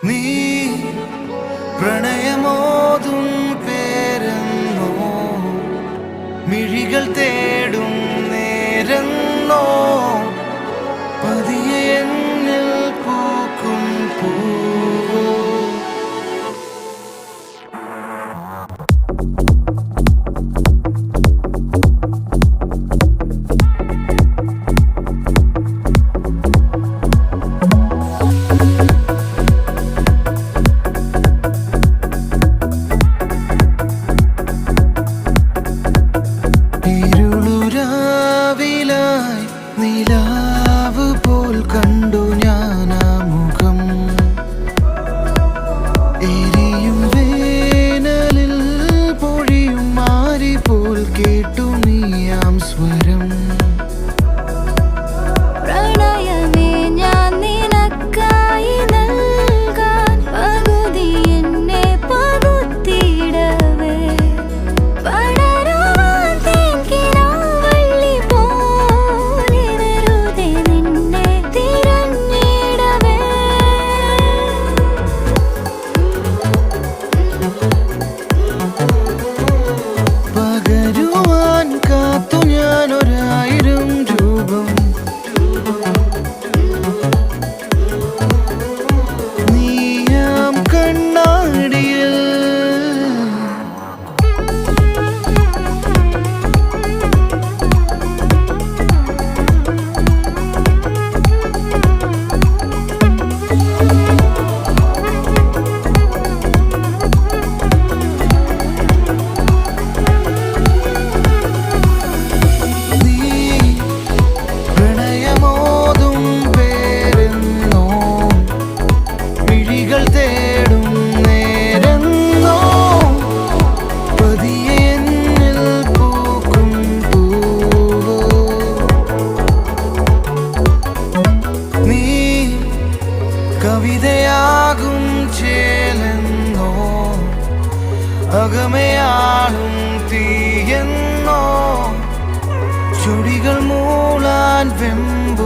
നീ പ്രണയമോതും പേരെന്നോ മിഴികൾ തേടും നേരെന്നോ പതിയെ എന്നിൽ പൂക്കും പൂവോ നിലാവ് പോൽ കണ്ടു ഞാനാ മുഖം എരിയും വേനലിൽ പൊഴിയും മാരി പോൽ കേട്ടു നീയാം സ്വരം പ്രണയമേ ഞാൻ നിനക്കായി നൽകാൻ പകുതി എന്നെ പകുത്തിയിടവേ കവിതയാകും ചേലെന്നോ അകമയാളും തീയെന്നോ ചുടികൾ മൂളാൻ വെമ്പോ